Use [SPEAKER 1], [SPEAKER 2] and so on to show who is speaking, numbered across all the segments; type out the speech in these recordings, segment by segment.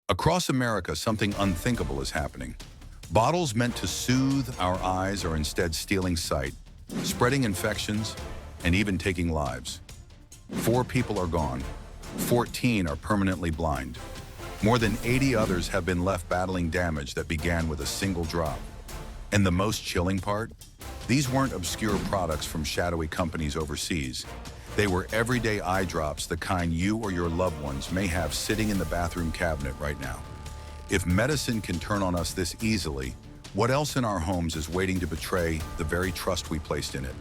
[SPEAKER 1] Across America, something unthinkable is happening. Bottles meant to soothe our eyes are instead stealing sight, spreading infections, and even taking lives. 4 people are gone. 14 are permanently blind. More than 80 others have been left battling damage that began with a single drop. And the most chilling part? These weren't obscure products from shadowy companies overseas. They were everyday eye drops, the kind you or your loved ones may have sitting in the bathroom cabinet right now. If medicine can turn on us this easily, what else in our homes is waiting to betray the very trust we placed in it?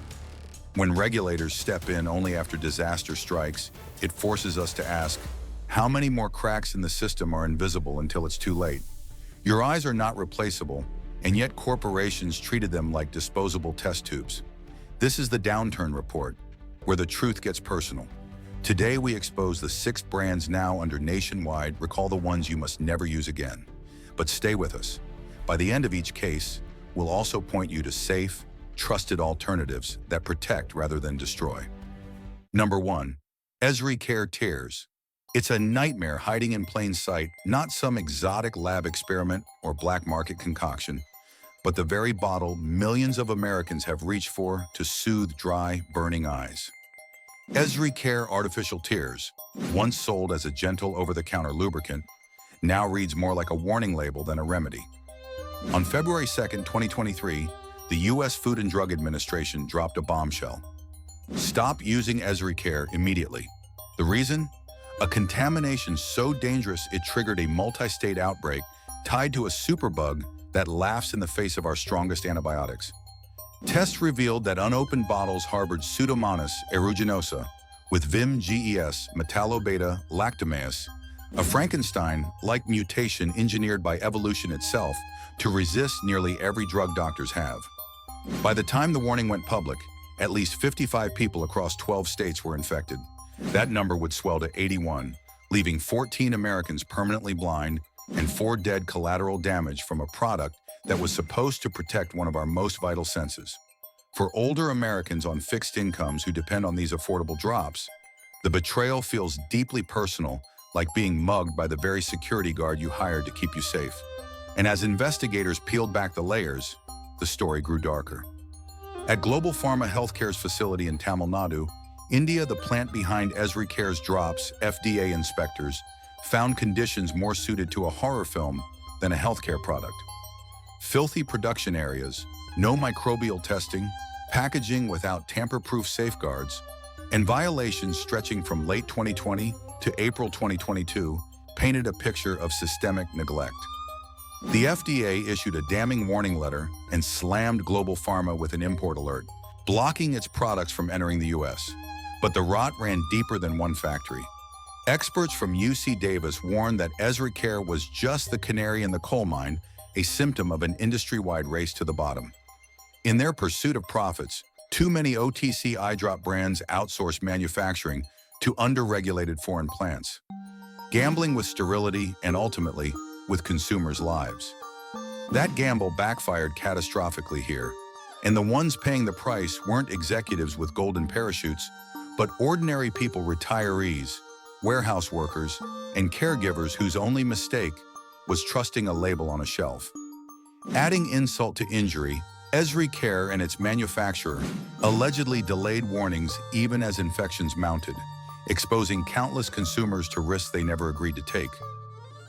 [SPEAKER 1] When regulators step in only after disaster strikes, it forces us to ask, how many more cracks in the system are invisible until it's too late? Your eyes are not replaceable, and yet corporations treated them like disposable test tubes. This is the Downturn Report, where the truth gets personal. Today we expose the 6 brands now under nationwide, recall the ones you must never use again. But stay with us. By the end of each case, we'll also point you to safe, trusted alternatives that protect rather than destroy. Number 1. EzriCare Tears. It's a nightmare hiding in plain sight, not some exotic lab experiment or black market concoction, but the very bottle millions of Americans have reached for to soothe dry, burning eyes. EzriCare Artificial Tears, once sold as a gentle over-the-counter lubricant, now reads more like a warning label than a remedy. On February 2, 2023, the U.S. Food and Drug Administration dropped a bombshell. Stop using EzriCare immediately. The reason? A contamination so dangerous it triggered a multi-state outbreak tied to a superbug that laughs in the face of our strongest antibiotics. Tests revealed that unopened bottles harbored Pseudomonas aeruginosa with Vim-GES metallobeta-lactamaeus, a Frankenstein-like mutation engineered by evolution itself to resist nearly every drug doctors have. By the time the warning went public, at least 55 people across 12 states were infected. That number would swell to 81, leaving 14 Americans permanently blind and 4 dead collateral damage from a product that was supposed to protect one of our most vital senses. For older Americans on fixed incomes who depend on these affordable drops, the betrayal feels deeply personal, like being mugged by the very security guard you hired to keep you safe. And as investigators peeled back the layers, the story grew darker. At Delum Pharma Healthcare's facility in Tamil Nadu, India, the plant behind EzriCare's drops, FDA inspectors found conditions more suited to a horror film than a healthcare product. Filthy production areas, no microbial testing, packaging without tamper-proof safeguards, and violations stretching from late 2020 to April 2022 painted a picture of systemic neglect. The FDA issued a damning warning letter and slammed Delum Pharma with an import alert, blocking its products from entering the U.S. But the rot ran deeper than one factory. Experts from UC Davis warned that EzriCare was just the canary in the coal mine, a symptom of an industry-wide race to the bottom. In their pursuit of profits, too many OTC eye drop brands outsourced manufacturing to under-regulated foreign plants, gambling with sterility and ultimately with consumers' lives. That gamble backfired catastrophically here, and the ones paying the price weren't executives with golden parachutes, but ordinary people, retirees, warehouse workers, and caregivers whose only mistake was trusting a label on a shelf. Adding insult to injury, EzriCare and its manufacturer allegedly delayed warnings even as infections mounted, exposing countless consumers to risks they never agreed to take.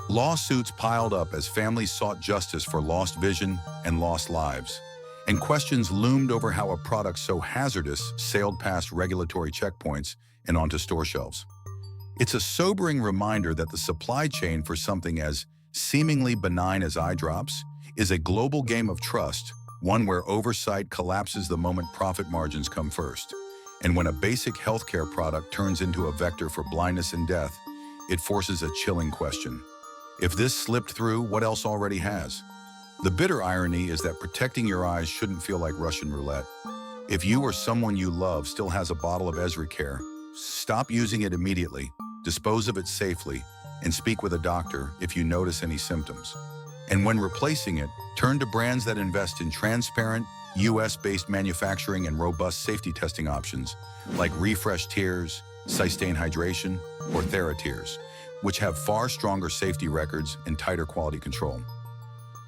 [SPEAKER 1] Lawsuits piled up as families sought justice for lost vision and lost lives, and questions loomed over how a product so hazardous sailed past regulatory checkpoints and onto store shelves. It's a sobering reminder that the supply chain for something as seemingly benign as eye drops is a global game of trust, one where oversight collapses the moment profit margins come first. And when a basic healthcare product turns into a vector for blindness and death, it forces a chilling question. If this slipped through, what else already has? The bitter irony is that protecting your eyes shouldn't feel like Russian roulette. If you or someone you love still has a bottle of EzriCare, stop using it immediately, dispose of it safely, and speak with a doctor if you notice any symptoms. And when replacing it, turn to brands that invest in transparent, US-based manufacturing and robust safety testing options like Refresh Tears, Systane Hydration, or TheraTears. which have far stronger safety records and tighter quality control.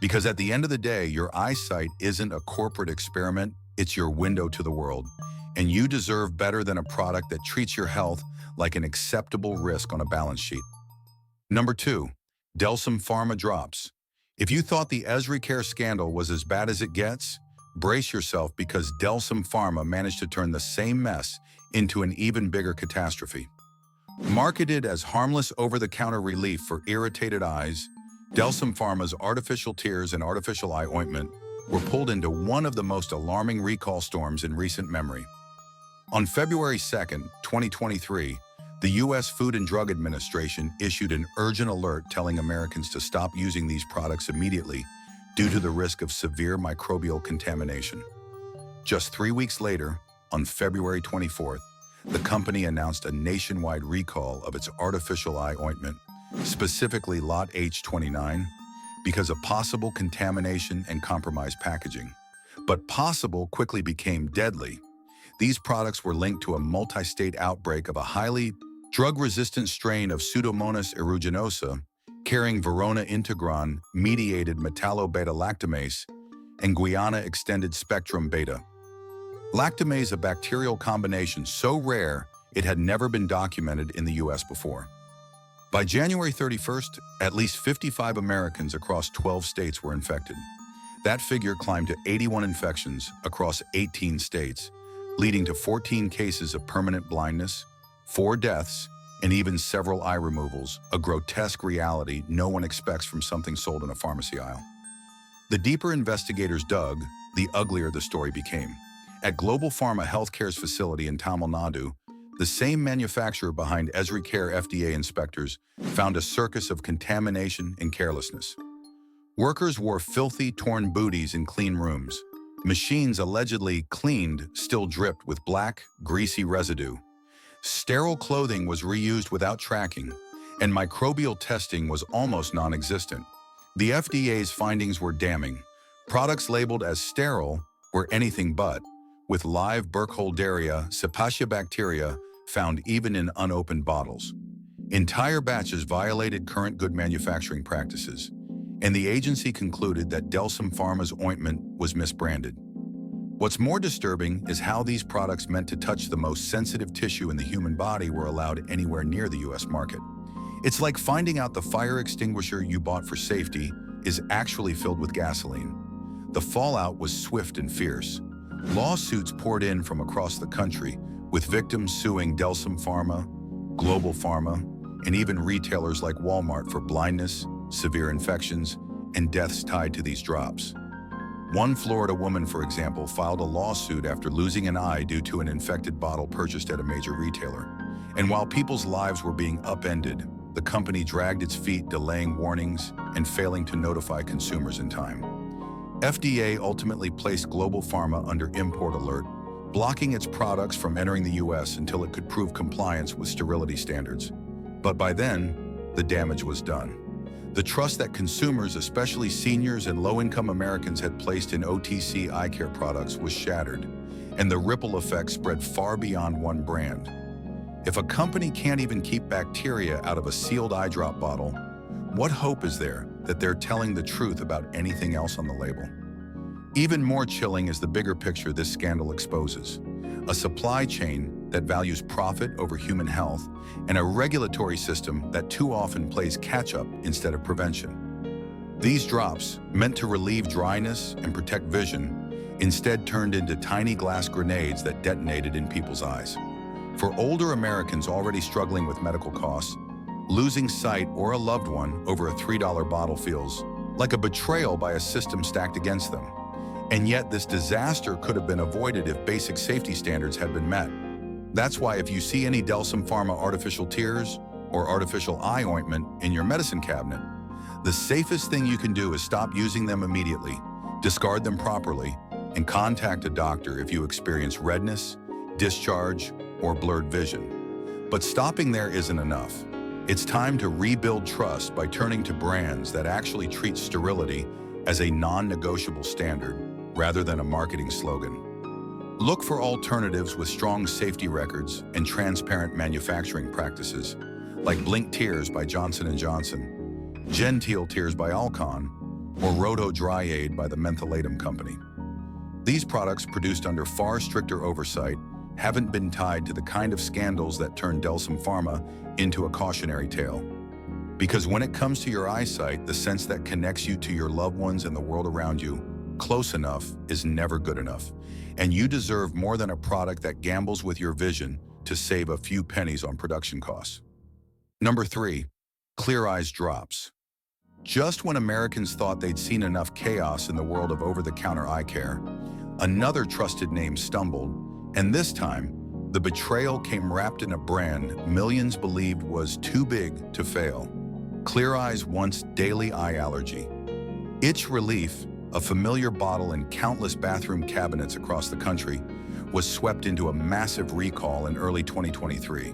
[SPEAKER 1] Because at the end of the day, your eyesight isn't a corporate experiment, it's your window to the world. And you deserve better than a product that treats your health like an acceptable risk on a balance sheet. Number 2, Delum Pharma drops. If you thought the EzriCare scandal was as bad as it gets, brace yourself because Delum Pharma managed to turn the same mess into an even bigger catastrophe. Marketed as harmless over-the-counter relief for irritated eyes, Delum Pharma's artificial tears and artificial eye ointment were pulled into one of the most alarming recall storms in recent memory. On February 2nd, 2023, the U.S. Food and Drug Administration issued an urgent alert telling Americans to stop using these products immediately due to the risk of severe microbial contamination. Just 3 weeks later, on February 24th, the company announced a nationwide recall of its artificial eye ointment, specifically Lot H29, because of possible contamination and compromised packaging. But possible quickly became deadly. These products were linked to a multi-state outbreak of a highly drug-resistant strain of Pseudomonas aeruginosa, carrying Verona integron-mediated metallo-beta-lactamase and Guiana extended spectrum beta. Lactamase, a bacterial combination so rare it had never been documented in the U.S. before. By January 31st, at least 55 Americans across 12 states were infected. That figure climbed to 81 infections across 18 states, leading to 14 cases of permanent blindness, 4 deaths, and even several eye removals, a grotesque reality no one expects from something sold in a pharmacy aisle. The deeper investigators dug, the uglier the story became. At Global Pharma Healthcare's facility in Tamil Nadu, the same manufacturer behind EzriCare FDA inspectors found a circus of contamination and carelessness. Workers wore filthy, torn booties in clean rooms. Machines allegedly cleaned still dripped with black, greasy residue. Sterile clothing was reused without tracking, and microbial testing was almost non-existent. The FDA's findings were damning. Products labeled as sterile were anything but, with live Burkholderia cepacia bacteria found even in unopened bottles. Entire batches violated current good manufacturing practices, and the agency concluded that Delum Pharma's ointment was misbranded. What's more disturbing is how these products meant to touch the most sensitive tissue in the human body were allowed anywhere near the U.S. market. It's like finding out the fire extinguisher you bought for safety is actually filled with gasoline. The fallout was swift and fierce. Lawsuits poured in from across the country, with victims suing Delum Pharma, Global Pharma, and even retailers like Walmart for blindness, severe infections, and deaths tied to these drops. One Florida woman, for example, filed a lawsuit after losing an eye due to an infected bottle purchased at a major retailer. And while people's lives were being upended, the company dragged its feet, delaying warnings and failing to notify consumers in time. FDA ultimately placed Global Pharma under import alert, blocking its products from entering the U.S. until it could prove compliance with sterility standards. But by then, the damage was done. The trust that consumers, especially seniors and low-income Americans, had placed in OTC eye care products was shattered, and the ripple effect spread far beyond one brand. If a company can't even keep bacteria out of a sealed eye drop bottle, what hope is there that they're telling the truth about anything else on the label? Even more chilling is the bigger picture this scandal exposes: a supply chain that values profit over human health, and a regulatory system that too often plays catch-up instead of prevention. These drops, meant to relieve dryness and protect vision, instead turned into tiny glass grenades that detonated in people's eyes. For older Americans already struggling with medical costs, losing sight or a loved one over a $3 bottle feels like a betrayal by a system stacked against them. And yet this disaster could have been avoided if basic safety standards had been met. That's why if you see any Delum Pharma artificial tears or artificial eye ointment in your medicine cabinet, the safest thing you can do is stop using them immediately, discard them properly, and contact a doctor if you experience redness, discharge, or blurred vision. But stopping there isn't enough. It's time to rebuild trust by turning to brands that actually treat sterility as a non-negotiable standard rather than a marketing slogan. Look for alternatives with strong safety records and transparent manufacturing practices, like Blink Tears by Johnson & Johnson, Genteel Tears by Alcon, or Roto Dry Aid by the Mentholatum Company. These products, produced under far stricter oversight, haven't been tied to the kind of scandals that turned Delum Pharma into a cautionary tale. Because when it comes to your eyesight, the sense that connects you to your loved ones and the world around you, close enough is never good enough. And you deserve more than a product that gambles with your vision to save a few pennies on production costs. Number 3, Clear Eyes Drops. Just when Americans thought they'd seen enough chaos in the world of over-the-counter eye care, another trusted name stumbled, and this time, the betrayal came wrapped in a brand millions believed was too big to fail. Clear Eyes' once daily eye allergy. Itch Relief, a familiar bottle in countless bathroom cabinets across the country, was swept into a massive recall in early 2023.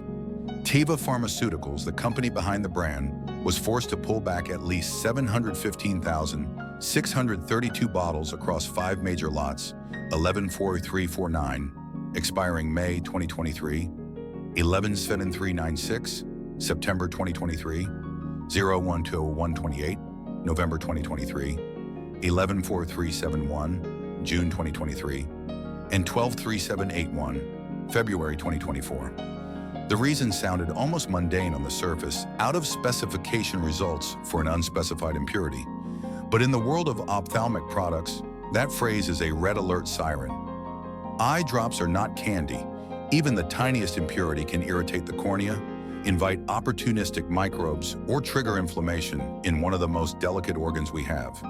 [SPEAKER 1] Teva Pharmaceuticals, the company behind the brand, was forced to pull back at least 715,632 bottles across 5 major lots, 114349, expiring May 2023, 117396, September 2023, 012128, November 2023, 114371, June 2023, and 123781, February 2024. The reason sounded almost mundane on the surface, out of specification results for an unspecified impurity. But in the world of ophthalmic products, that phrase is a red alert siren. Eye drops are not candy. Even the tiniest impurity can irritate the cornea, invite opportunistic microbes, or trigger inflammation in one of the most delicate organs we have.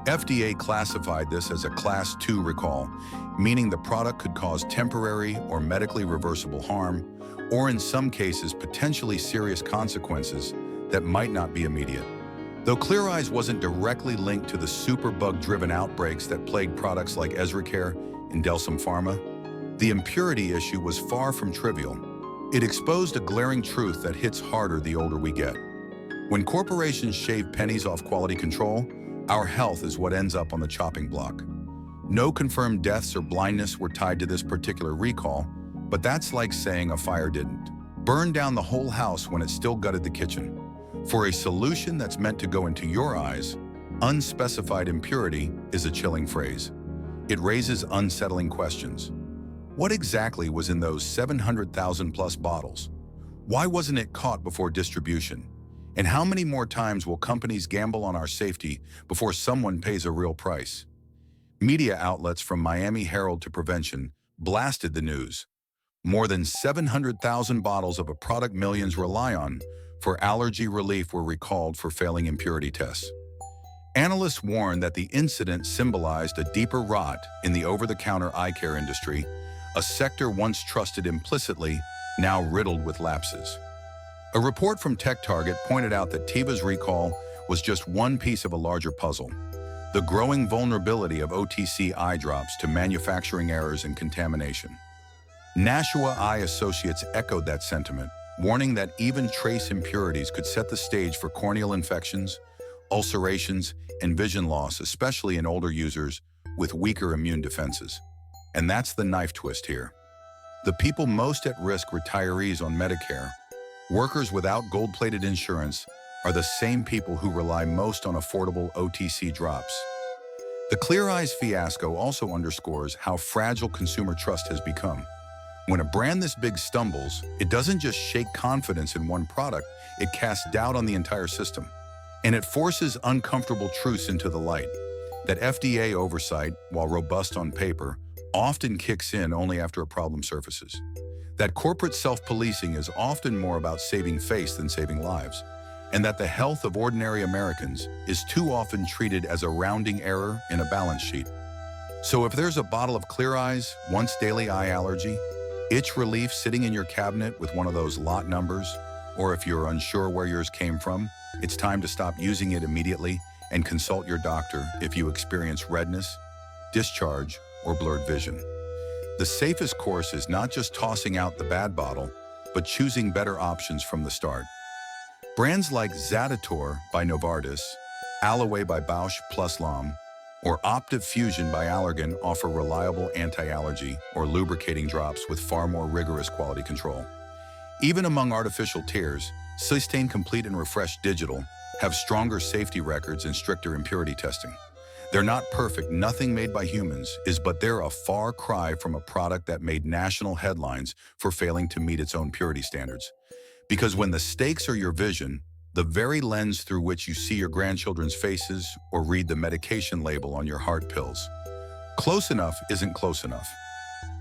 [SPEAKER 1] FDA classified this as a Class 2 recall, meaning the product could cause temporary or medically reversible harm, or in some cases potentially serious consequences that might not be immediate. Though Clear Eyes wasn't directly linked to the superbug-driven outbreaks that plagued products like EzriCare and Delum Pharma, the impurity issue was far from trivial. It exposed a glaring truth that hits harder the older we get. When corporations shave pennies off quality control, our health is what ends up on the chopping block. No confirmed deaths or blindness were tied to this particular recall, but that's like saying a fire didn't burn down the whole house when it still gutted the kitchen. For a solution that's meant to go into your eyes, unspecified impurity is a chilling phrase. It raises unsettling questions. What exactly was in those 700,000 plus bottles? Why wasn't it caught before distribution? And how many more times will companies gamble on our safety before someone pays a real price? Media outlets from Miami Herald to Prevention blasted the news. More than 700,000 bottles of a product millions rely on for allergy relief were recalled for failing impurity tests. Analysts warn that the incident symbolized a deeper rot in the over-the-counter eye care industry, a sector once trusted implicitly, now riddled with lapses. A report from TechTarget pointed out that Teva's recall was just one piece of a larger puzzle: the growing vulnerability of OTC eye drops to manufacturing errors and contamination. Nashua Eye Associates echoed that sentiment, warning that even trace impurities could set the stage for corneal infections, ulcerations, and vision loss, especially in older users with weaker immune defenses. And that's the knife twist here. The people most at risk, retirees on Medicare, workers without gold-plated insurance, are the same people who rely most on affordable OTC drops. The Clear Eyes fiasco also underscores how fragile consumer trust has become. When a brand this big stumbles, it doesn't just shake confidence in one product, it casts doubt on the entire system. And it forces uncomfortable truths into the light. That FDA oversight, while robust on paper, often kicks in only after a problem surfaces. That corporate self-policing is often more about saving face than saving lives. And that the health of ordinary Americans is too often treated as a rounding error in a balance sheet. So if there's a bottle of Clear Eyes, once daily eye allergy, itch relief sitting in your cabinet with one of those lot numbers, or if you're unsure where yours came from, it's time to stop using it immediately and consult your doctor if you experience redness, discharge, or blurred vision. The safest course is not just tossing out the bad bottle, but choosing better options from the start. Brands like Zaditor by Novartis, Aloe by Bausch plus Lomb, or Optive Fusion by Allergan offer reliable anti-allergy or lubricating drops with far more rigorous quality control. Even among artificial tears, Systane Complete and Refresh Digital have stronger safety records and stricter impurity testing. They're not perfect, nothing made by humans is, but they're a far cry from a product that made national headlines for failing to meet its own purity standards. Because when the stakes are your vision, the very lens through which you see your grandchildren's faces or read the medication label on your heart pills, close enough isn't close enough.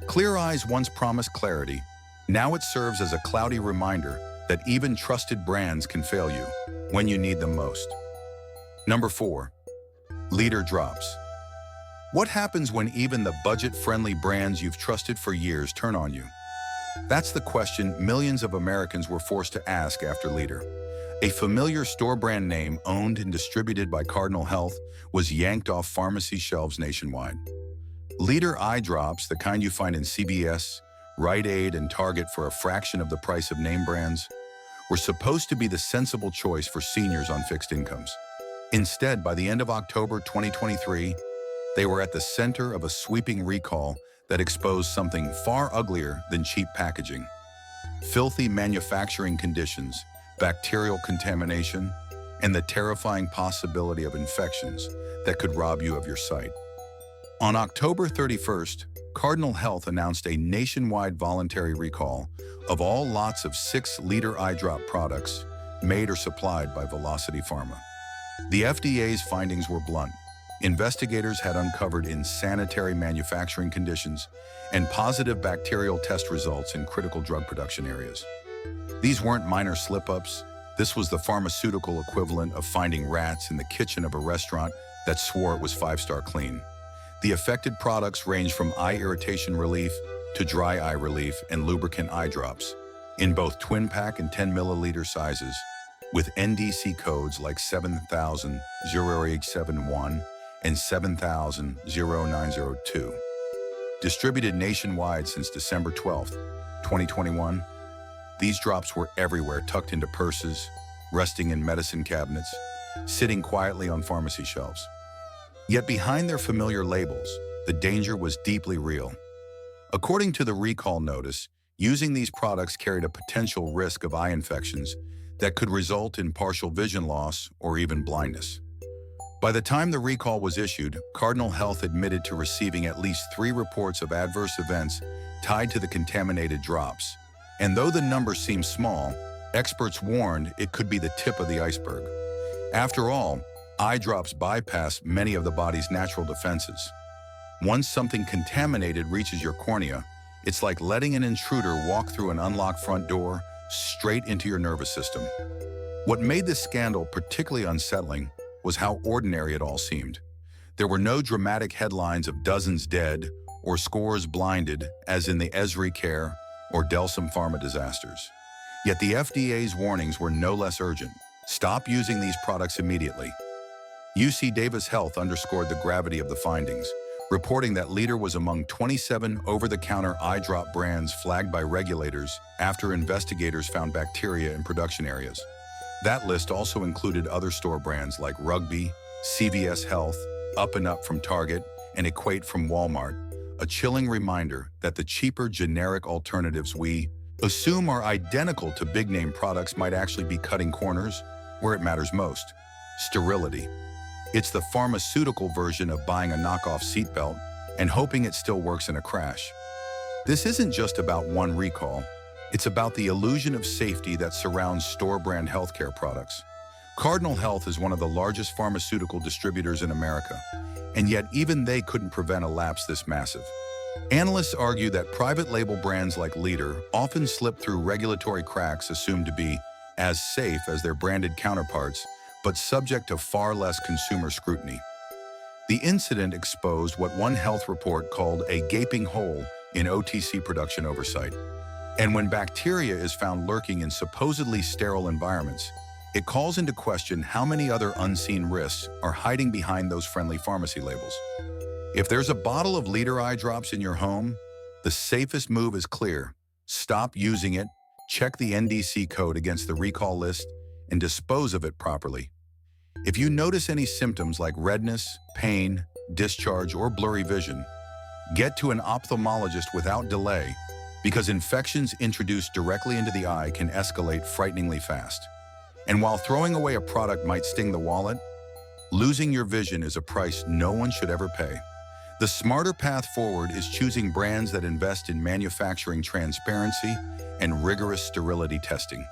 [SPEAKER 1] Clear eyes once promised clarity. Now it serves as a cloudy reminder that even trusted brands can fail you when you need them most. Number 4. Leader drops. What happens when even the budget-friendly brands you've trusted for years turn on you? That's the question millions of Americans were forced to ask after Leader. A familiar store brand name owned and distributed by Cardinal Health was yanked off pharmacy shelves nationwide. Leader eye drops, the kind you find in CVS, Rite Aid, and Target for a fraction of the price of name brands, were supposed to be the sensible choice for seniors on fixed incomes. Instead, by the end of October 2023, they were at the center of a sweeping recall that exposed something far uglier than cheap packaging. Filthy manufacturing conditions, bacterial contamination, and the terrifying possibility of infections that could rob you of your sight. On October 31st, Cardinal Health announced a nationwide voluntary recall of all lots of 6 Leader eye drop products made or supplied by Velocity Pharma. The FDA's findings were blunt. Investigators had uncovered insanitary manufacturing conditions and positive bacterial test results in critical drug production areas. These weren't minor slip-ups. This was the pharmaceutical equivalent of finding rats in the kitchen of a restaurant that swore it was 5-star clean. The affected products range from eye irritation relief to dry eye relief and lubricant eye drops in both twin pack and 10 milliliter sizes, with NDC codes like 7000-0871 and 7000-0902. Distributed nationwide since December 12, 2021, these drops were everywhere, tucked into purses, resting in medicine cabinets, sitting quietly on pharmacy shelves. Yet behind their familiar labels, the danger was deeply real. According to the recall notice, using these products carried a potential risk of eye infections that could result in partial vision loss or even blindness. By the time the recall was issued, Cardinal Health admitted to receiving at least 3 reports of adverse events tied to the contaminated drops. And though the number seems small, experts warned it could be the tip of the iceberg. After all, eye drops bypass many of the body's natural defenses. Once something contaminated reaches your cornea, it's like letting an intruder walk through an unlocked front door straight into your nervous system. What made this scandal particularly unsettling was how ordinary it all seemed. There were no dramatic headlines of dozens dead or scores blinded, as in the EzriCare or Delum Pharma disasters. Yet the FDA's warnings were no less urgent. Stop using these products immediately. UC Davis Health underscored the gravity of the findings, reporting that Leader was among 27 over-the-counter eye drop brands flagged by regulators after investigators found bacteria in production areas. That list also included other store brands like Rugby, CVS Health, Up and Up from Target, and Equate from Walmart, a chilling reminder that the cheaper generic alternatives we assume are identical to big-name products might actually be cutting corners where it matters most: sterility. It's the pharmaceutical version of buying a knockoff seatbelt and hoping it still works in a crash. This isn't just about one recall. It's about the illusion of safety that surrounds store-brand healthcare products. Cardinal Health is one of the largest pharmaceutical distributors in America, and yet even they couldn't prevent a lapse this massive. Analysts argue that private label brands like Leader often slip through regulatory cracks assumed to be as safe as their branded counterparts, but subject to far less consumer scrutiny. The incident exposed what one health report called a gaping hole in OTC production oversight. And when bacteria is found lurking in supposedly sterile environments, it calls into question how many other unseen risks are hiding behind those friendly pharmacy labels. If there's a bottle of Leader eye drops in your home, the safest move is clear. Stop using it, check the NDC code against the recall list, and dispose of it properly. If you notice any symptoms like redness, pain, discharge, or blurry vision, get to an ophthalmologist without delay because infections introduced directly into the eye can escalate frighteningly fast. And while throwing away a product might sting the wallet, losing your vision is a price no one should ever pay. The smarter path forward is choosing brands that invest in manufacturing transparency and rigorous sterility testing,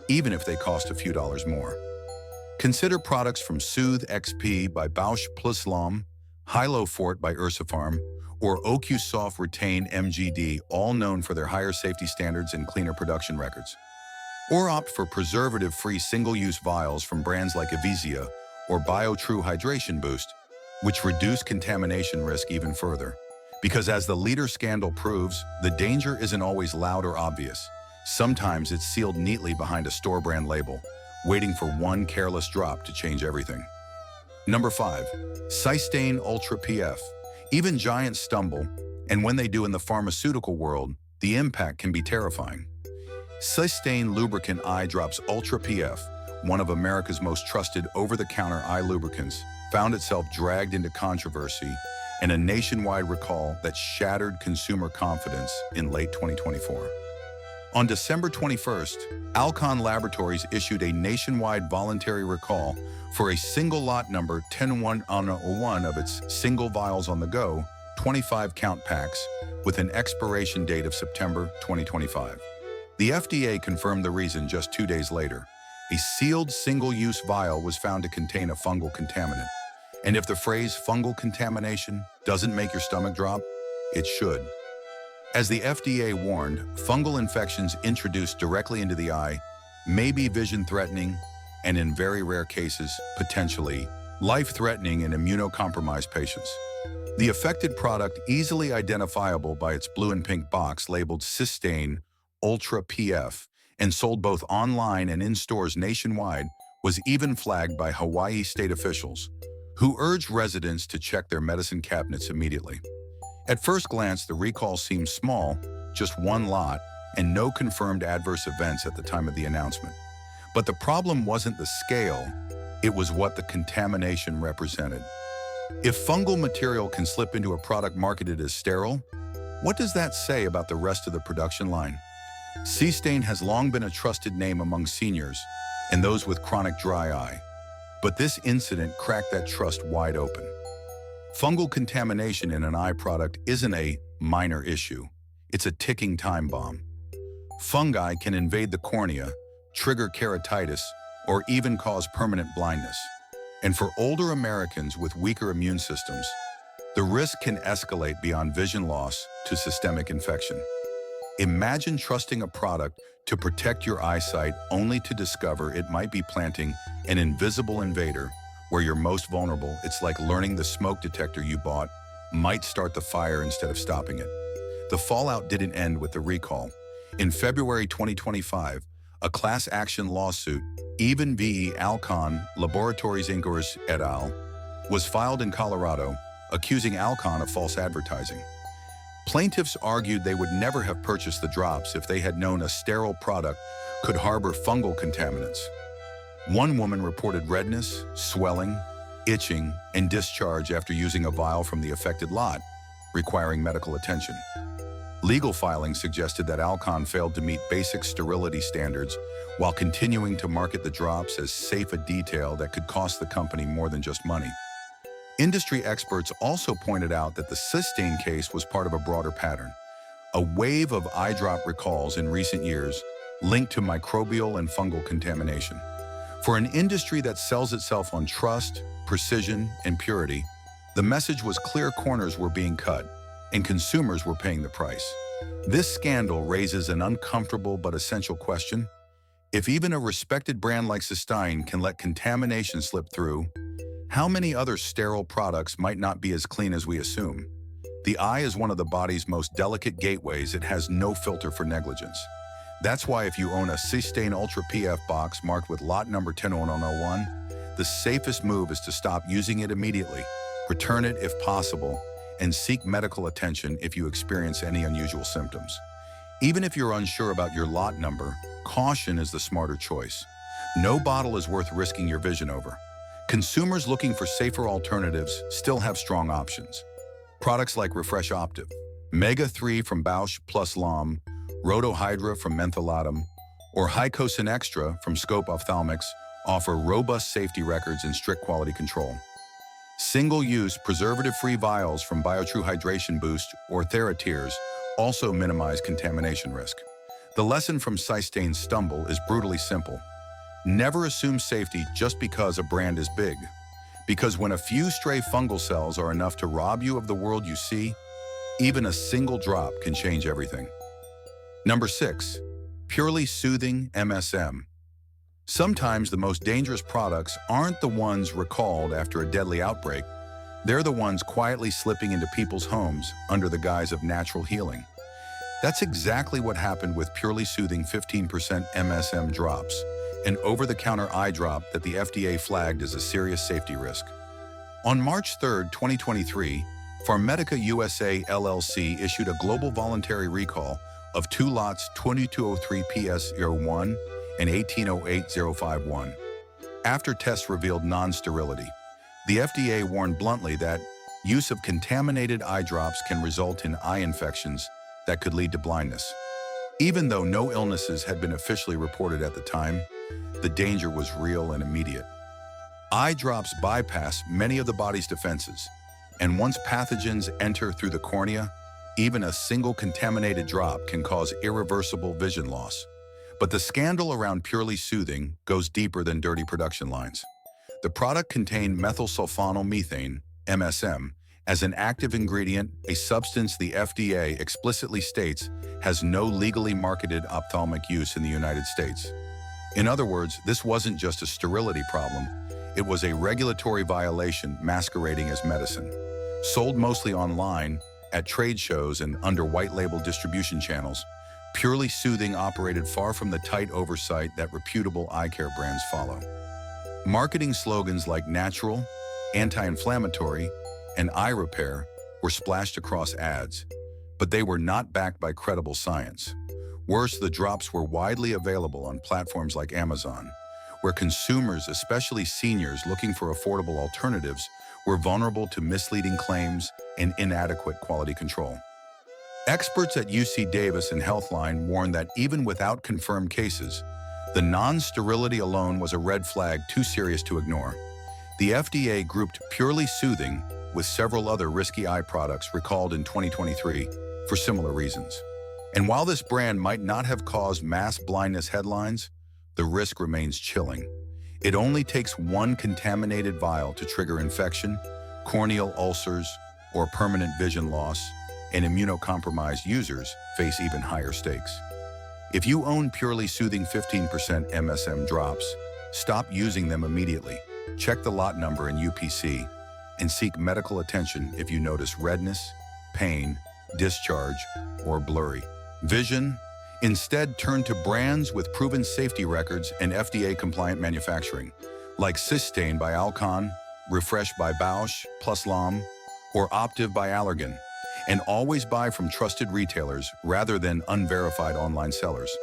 [SPEAKER 1] even if they cost a few dollars more. Consider products from Soothe XP by Bausch plus Lomb, Hylo Fort by Ursapharm, or OcuSoft Retain MGD, all known for their higher safety standards and cleaner production records. Or opt for preservative-free single-use vials from brands like Evizia or BioTrue Hydration Boost, which reduce contamination risk even further. Because as the Leader scandal proves, the danger isn't always loud or obvious. Sometimes it's sealed neatly behind a store brand label, waiting for one careless drop to change everything. Number 5, Systane Ultra PF. Even giants stumble, and when they do in the pharmaceutical world, the impact can be terrifying. Systane Lubricant Eye Drops Ultra PF, one of America's most trusted over-the-counter eye lubricants, found itself dragged into controversy and a nationwide recall that shattered consumer confidence in late 2024. On December 21st, Alcon Laboratories issued a nationwide voluntary recall for a single lot number 10101 of its single vials on the go, 25-count packs, with an expiration date of September 2025. The FDA confirmed the reason just 2 days later. A sealed single-use vial was found to contain a fungal contaminant. And if the phrase fungal contamination doesn't make your stomach drop, it should. As the FDA warned, fungal infections introduced directly into the eye may be vision-threatening and, in very rare cases, potentially life-threatening in immunocompromised patients. The affected product, easily identifiable by its blue and pink box labeled Systane Ultra PF and sold both online and in stores nationwide, was even flagged by Hawaii state officials, who urged residents to check their medicine cabinets immediately. At first glance, the recall seemed small, just one lot, and no confirmed adverse events at the time of the announcement. But the problem wasn't the scale, it was what the contamination represented. If fungal material can slip into a product marketed as sterile, what does that say about the rest of the production line? Systane has long been a trusted name among seniors and those with chronic dry eye, but this incident cracked that trust wide open. Fungal contamination in an eye product isn't a minor issue, it's a ticking time bomb. Fungi can invade the cornea, trigger keratitis, or even cause permanent blindness. And for older Americans with weaker immune systems, the risk can escalate beyond vision loss to systemic infection. Imagine trusting a product to protect your eyesight only to discover it might be planting an invisible invader. Where you're most vulnerable, it's like learning the smoke detector you bought might start the fire instead of stopping it. The fallout didn't end with the recall. In February 2025, a class action lawsuit, even v. Alcon Laboratories Inc. et al., was filed in Colorado, accusing Alcon of false advertising. Plaintiffs argued they would never have purchased the drops if they had known a sterile product could harbor fungal contaminants. One woman reported redness, swelling, itching, and discharge after using a vial from the affected lot, requiring medical attention. Legal filings suggested that Alcon failed to meet basic sterility standards while continuing to market the drops as safe a detail that could cost the company more than just money. Industry experts also pointed out that the Systane case was part of a broader pattern, a wave of eye drop recalls in recent years linked to microbial and fungal contamination. For an industry that sells itself on trust, precision, and purity, the message was clear: corners were being cut, and consumers were paying the price. This scandal raises an uncomfortable but essential question. If even a respected brand like Systane can let contamination slip through, how many other sterile products might not be as clean as we assume? The eye is one of the body's most delicate gateways. It has no filter for negligence. That's why if you own a Systane Ultra PF box marked with lot number 10101, the safest move is to stop using it immediately, return it if possible, and seek medical attention if you experience any unusual symptoms. Even if you're unsure about your lot number, caution is the smarter choice. No bottle is worth risking your vision over. Consumers looking for safer alternatives still have strong options. Products like Refresh Optive, Mega 3 from Bausch plus Lomb, Rotohydra from Mentholatum, or Hycosin Extra from Scope Ophthalmics offer robust safety records and strict quality control. Single-use, preservative-free vials from BioTrue Hydration Boost or TheraTears also minimize contamination risk. The lesson from Systane's stumble is brutally simple. Never assume safety just because a brand is big. Because when a few stray fungal cells are enough to rob you of the world you see, even a single drop can change everything. Number 6. Purely soothing MSM. Sometimes the most dangerous products aren't the ones recalled after a deadly outbreak. They're the ones quietly slipping into people's homes under the guise of natural healing. That's exactly what happened with Purely Soothing 15% MSM drops, an over-the-counter eye drop that the FDA flagged as a serious safety risk. On March 3, 2023, Pharmedica USA LLC issued a global voluntary recall of 2 lots 2203 PS01 and 1808051. After tests revealed non-sterility, the FDA warned bluntly that use of contaminated eye drops can result in eye infections that could lead to blindness. Even though no illnesses had been officially reported at the time, the danger was real and immediate. Eye drops bypass many of the body's defenses, and once pathogens enter through the cornea, even a single contaminated drop can cause irreversible vision loss. But the scandal around Purely Soothing goes deeper than dirty production lines. The product contained methylsulfonyl MSM, as an active ingredient, a substance the FDA explicitly states has no legally marketed ophthalmic use in the United States. In other words, this wasn't just a sterility problem, it was a regulatory violation masquerading as medicine. Sold mostly online, at trade shows and under white-label distribution channels, Purely Soothing operated far from the tight oversight that reputable eye care brands follow. Marketing slogans like natural, anti-inflammatory, and eye repair were splashed across ads, but they were not backed by credible science. Worse, the drops were widely available on platforms like Amazon, where consumers, especially seniors looking for affordable alternatives, were vulnerable to misleading claims and inadequate quality control. Experts at UC Davis and Healthline warn that even without confirmed cases, the non-sterility alone was a red flag too serious to ignore. The FDA grouped Purely Soothing with several other risky eye products recalled in 2023 for similar reasons. And while this brand might not have caused mass blindness headlines, the risk remains chilling. It only takes one contaminated vial to trigger infection, corneal ulcers, or permanent vision loss, and immunocompromised users face even higher stakes. If you own Purely Soothing 15% MSM drops, stop using them immediately. Check the lot number and UPC, and seek medical attention if you notice redness, pain, discharge, or blurry vision. Instead, turn to brands with proven safety records and FDA-compliant manufacturing, like Systane by Alcon, Refresh by Bausch plus Lam, or Optiv by Allergan. And always buy from trusted retailers rather than unverified online sellers.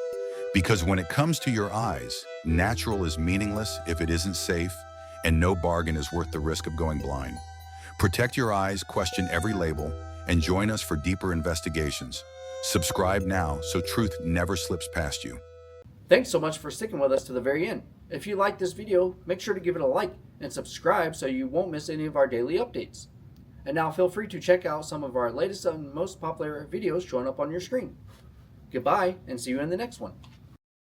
[SPEAKER 1] Because when it comes to your eyes, natural is meaningless if it isn't safe, and no bargain is worth the risk of going blind. Protect your eyes, question every label, and join us for deeper investigations. Subscribe now so truth never slips past you.
[SPEAKER 2] Thanks so much for sticking with us to the very end. If you like this video, make sure to give it a like and subscribe so you won't miss any of our daily updates. And now feel free to check out some of our latest and most popular videos showing up on your screen. Goodbye, and see you in the next one.